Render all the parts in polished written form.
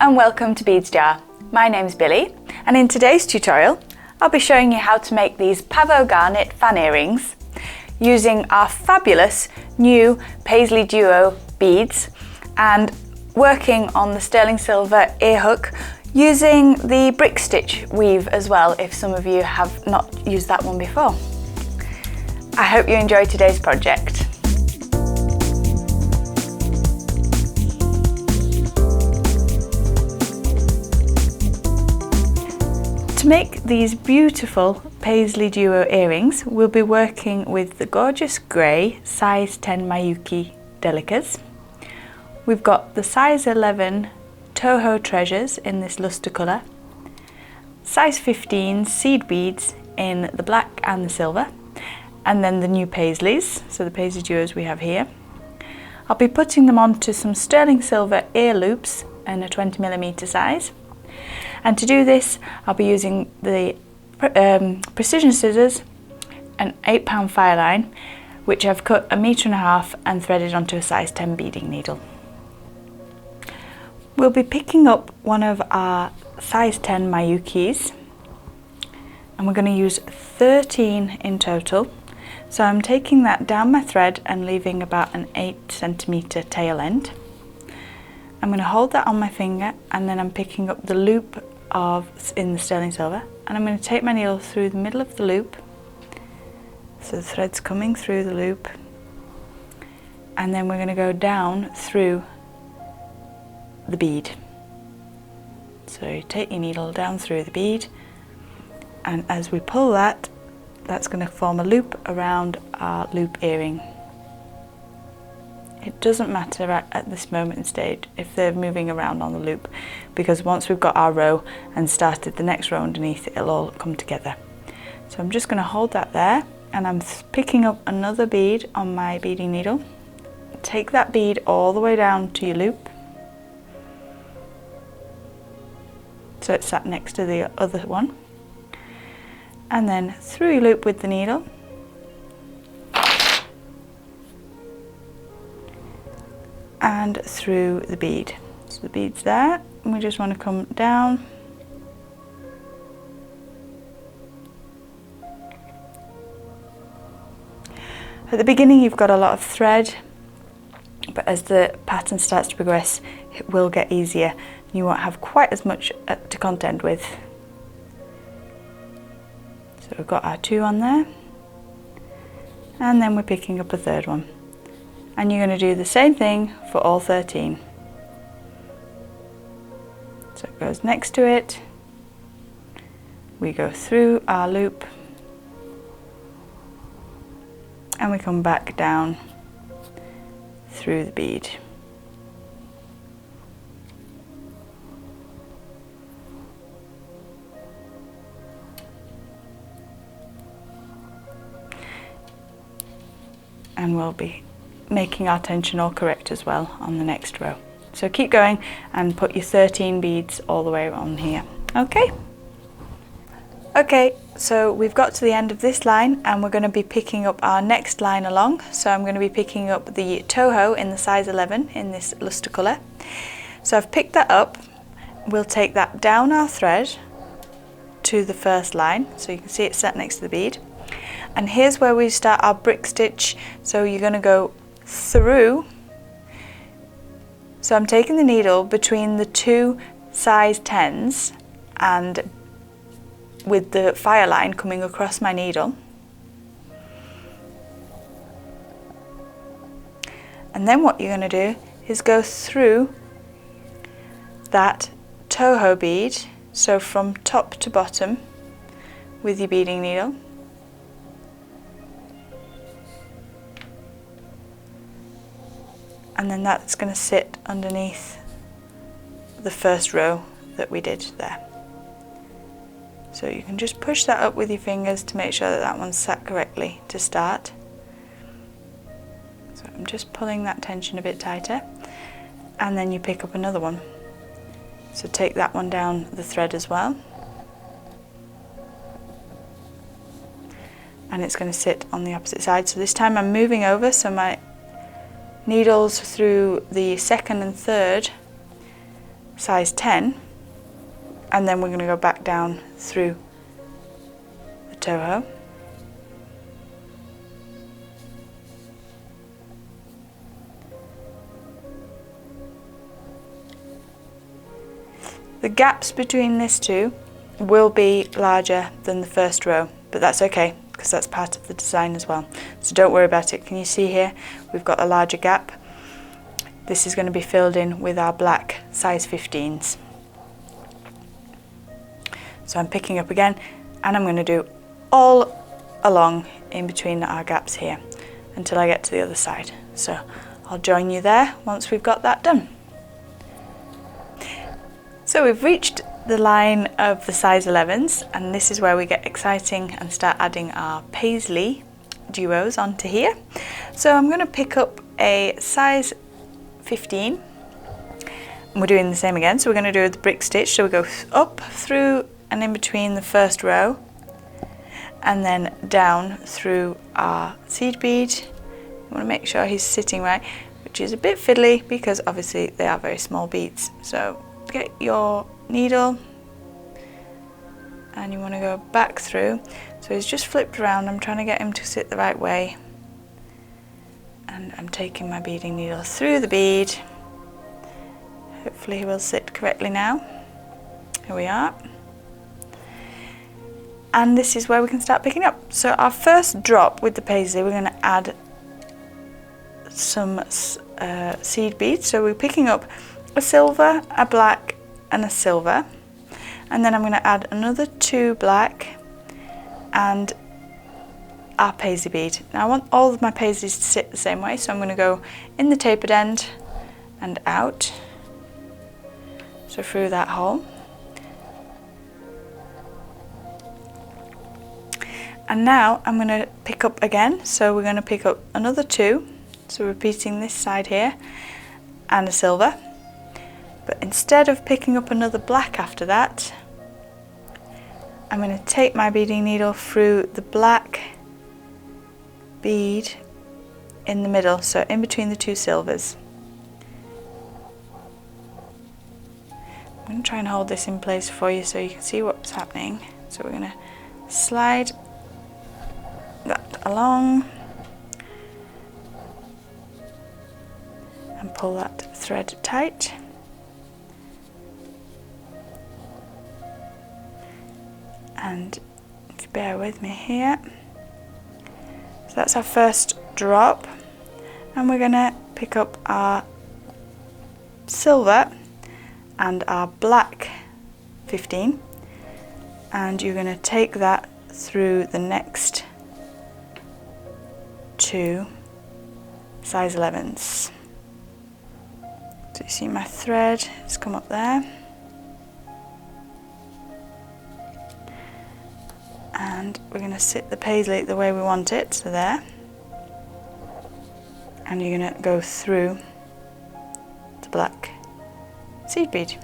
and welcome to Beads Jar. My name's Billy, and in today's tutorial I'll be showing you how to make these Pavo Granite Fan earrings using our fabulous new Paisley Duo beads and working on the sterling silver ear hook using the brick stitch weave as well, if some of you have not used that one before. I hope you enjoy today's project. To make these beautiful Paisley Duo earrings, we'll be working with the gorgeous grey size 10 Miyuki Delicas. We've got the size 11 Toho treasures in this luster colour, size 15 seed beads in the black and the silver, and then the new Paisleys, so the Paisley Duos we have here. I'll be putting them onto some sterling silver ear loops in a 20mm size. And to do this, I'll be using the precision scissors, an 8-pound Fireline, which I've cut 1.5 meters and threaded onto a size 10 beading needle. We'll be picking up one of our size 10 Miyukis, and we're going to use 13 in total. So I'm taking that down my thread and leaving about an 8cm tail end. I'm going to hold that on my finger, and then I'm picking up the loop in the sterling silver, and I'm going to take my needle through the middle of the loop, so the thread's coming through the loop, and then we're going to go down through the bead. So you take your needle down through the bead, and as we pull that, that's going to form a loop around our loop earring. It doesn't matter at this moment in stage if they're moving around on the loop, because once we've got our row and started the next row underneath, it'll all come together. So I'm just going to hold that there, and I'm picking up another bead on my beading needle. Take that bead all the way down to your loop, so it's sat next to the other one, and then through your loop with the needle, and through the bead. So the bead's there, and we just want to come down at the beginning. You've got a lot of thread, but as the pattern starts to progress, it will get easier. You won't have quite as much to contend with. So we've got our 2 on there, and then we're picking up a 3rd one. And you're going to do the same thing for all 13. So it goes next to it, we go through our loop, and we come back down through the bead. And we'll be making our tension all correct as well on the next row. So keep going and put your 13 beads all the way around here. Okay, so we've got to the end of this line, and we're going to be picking up our next line along. So I'm going to be picking up the Toho in the size 11 in this luster colour. So I've picked that up. We'll take that down our thread to the first line, so you can see it's set next to the bead. And here's where we start our brick stitch. So you're going to go through. So I'm taking the needle between the 2 size 10s and with the Fireline coming across my needle. And then what you're going to do is go through that Toho bead, so from top to bottom with your beading needle. And then that's going to sit underneath the first row that we did there. So you can just push that up with your fingers to make sure that that one's sat correctly to start. So I'm just pulling that tension a bit tighter, and then you pick up another one. So take that one down the thread as well, and it's going to sit on the opposite side. So this time I'm moving over, so my needles through the 2nd and 3rd size 10, and then we're going to go back down through the Toho. The gaps between these two will be larger than the first row, but that's okay because that's part of the design as well. So don't worry about it. Can you see here? We've got a larger gap. This is going to be filled in with our black size 15s. So I'm picking up again, and I'm going to do all along in between our gaps here until I get to the other side. So I'll join you there once we've got that done. So we've reached the line of the size 11s, and this is where we get exciting and start adding our Paisley Duos onto here. So I'm going to pick up a size 15, and we're doing the same again. So we're going to do the brick stitch. So we go up, through and in between the first row, and then down through our seed bead. You want to make sure he's sitting right, which is a bit fiddly because obviously they are very small beads. So get your needle and you want to go back through. So he's just flipped around. I'm trying to get him to sit the right way, and I'm taking my beading needle through the bead. Hopefully he will sit correctly now. Here we are. And this is where we can start picking up. So our first drop with the Paisley, we're going to add some seed beads. So we're picking up a silver, a black and a silver, and then I'm going to add another 2 black and our Paisley bead. Now I want all of my Paisleys to sit the same way, so I'm going to go in the tapered end and out, so through that hole. And now I'm going to pick up again, so we're going to pick up another 2, so repeating this side here, and a silver. But instead of picking up another black after that, I'm going to take my beading needle through the black bead in the middle, so in between the 2 silvers. I'm going to try and hold this in place for you so you can see what's happening. So we're going to slide that along and pull that thread tight. And if you bear with me here, so that's our first drop, and we're going to pick up our silver and our black 15, and you're going to take that through the next 2 size 11s. So you see my thread has come up there, and we're going to sit the Paisley the way we want it, so there, and you're going to go through the black seed bead.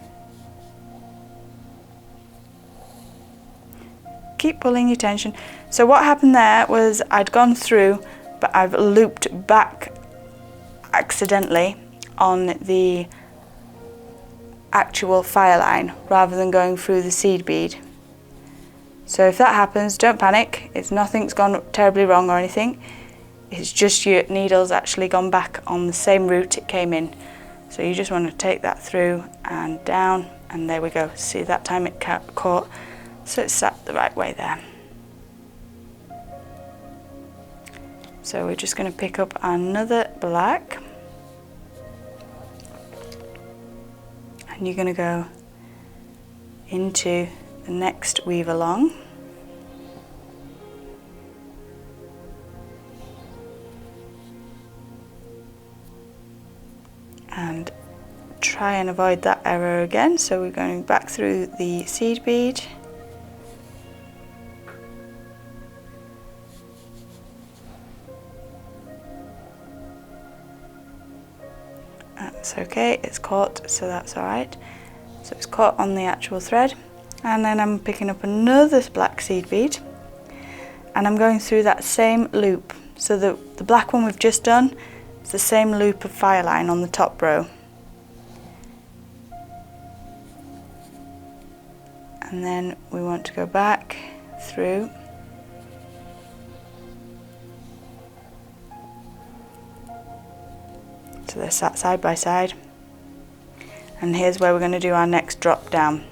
Keep pulling your tension. So what happened there was I'd gone through, but I've looped back accidentally on the actual Fireline rather than going through the seed bead. So if that happens, don't panic. It's nothing's gone terribly wrong or anything. It's just your needle's actually gone back on the same route it came in. So you just want to take that through and down, and there we go. See, that time it caught, so it's sat the right way there. So we're just going to pick up another black, and you're going to go into the next weave along, and try and avoid that error again. So we're going back through the seed bead, that's okay, it's caught, so that's alright. So it's caught on the actual thread, and then I'm picking up another black seed bead, and I'm going through that same loop. So the black one we've just done, it's the same loop of Fireline on the top row. and then we want to go back through so they're sat side by side, and here's where we're going to do our next drop down.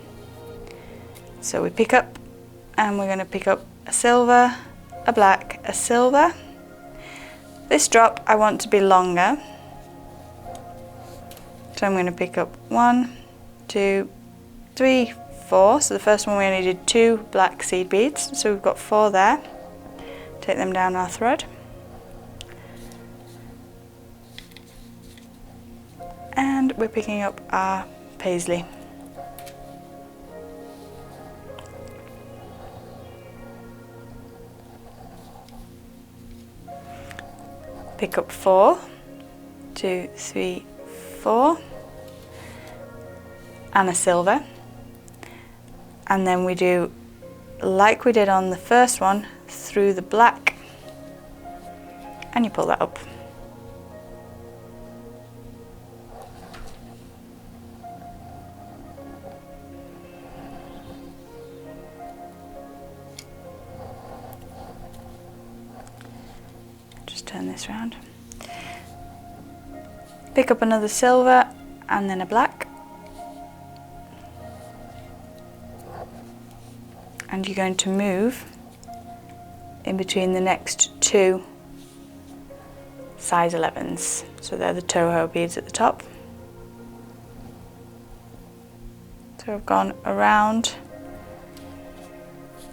So we pick up and we're going to pick up a silver, a black, a silver. This drop I want to be longer, so I'm going to pick up 1, 2, 3, 4. So the first one we only did 2 black seed beads, so we've got 4 there. Take them down our thread, and we're picking up our paisley. Pick up 4, 2, 3, 4, and a silver, and then we do like we did on the first one through the black, and you pull that up. Just turn this round. Pick up another silver and then a black, and you're going to move in between the next 2 size 11s. So they're the Toho beads at the top. So I've gone around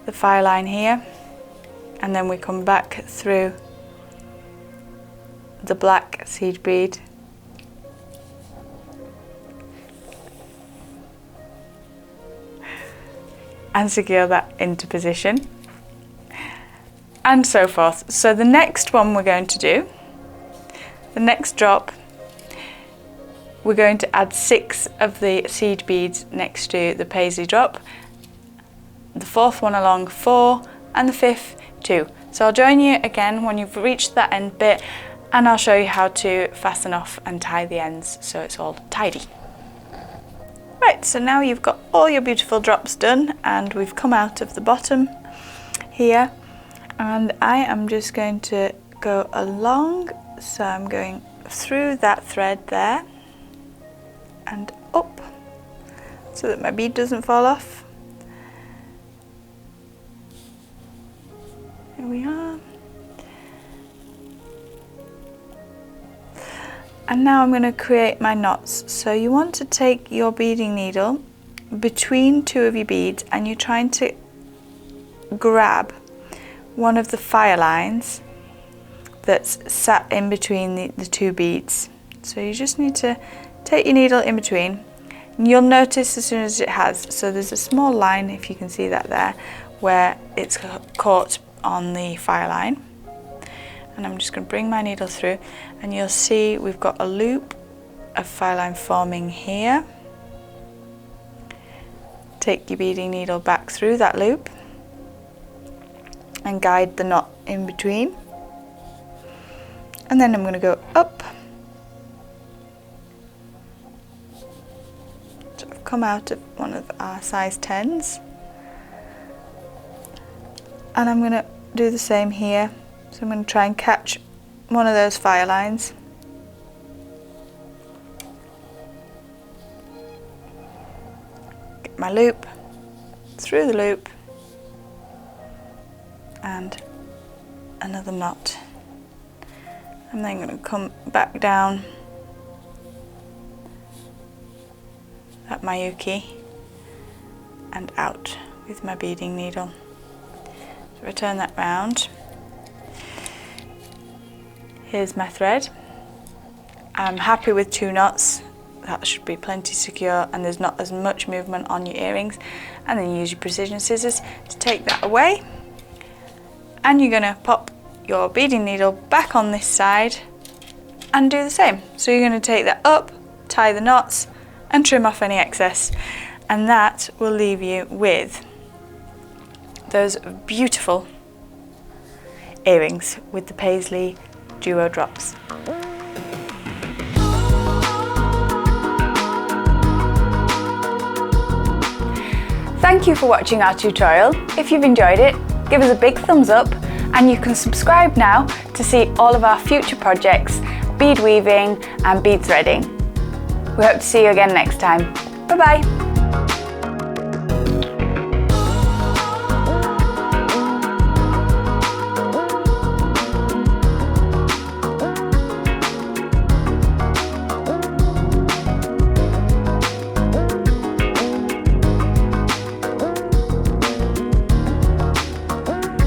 the Fireline here, and then we come back through the black seed bead, and secure that into position, and so forth. So the next one we're going to do, the next drop, we're going to add 6 of the seed beads next to the paisley drop, the 4th one along 4, and the 5th 2. So I'll join you again when you've reached that end bit, and I'll show you how to fasten off and tie the ends so it's all tidy. Right, so now you've got all your beautiful drops done, and we've come out of the bottom here, and I am just going to go along. So I'm going through that thread there and up so that my bead doesn't fall off. Here we are. And now I'm going to create my knots. So you want to take your beading needle between 2 of your beads, and you're trying to grab one of the fire lines that's sat in between the 2 beads. So you just need to take your needle in between, and you'll notice as soon as it has, so there's a small line, if you can see that there, where it's caught on the fire line. And I'm just going to bring my needle through, and you'll see we've got a loop of Fireline forming here. Take your beading needle back through that loop and guide the knot in between, and then I'm going to go up. So I've come out of one of our size 10s, and I'm going to do the same here. So I'm going to try and catch one of those fire lines. Get my loop, through the loop, and another knot. I'm then going to come back down that Miyuki and out with my beading needle. So I turn that round. Here's my thread. I'm happy with 2 knots. That should be plenty secure, and there's not as much movement on your earrings. And then use your precision scissors to take that away. And you're going to pop your beading needle back on this side and do the same. So you're going to take that up, tie the knots, and trim off any excess. And that will leave you with those beautiful earrings with the Paisley Duo drops. Thank you for watching our tutorial. If you've enjoyed it, give us a big thumbs up, and you can subscribe now to see all of our future projects, bead weaving and bead threading. We hope to see you again next time. Bye bye!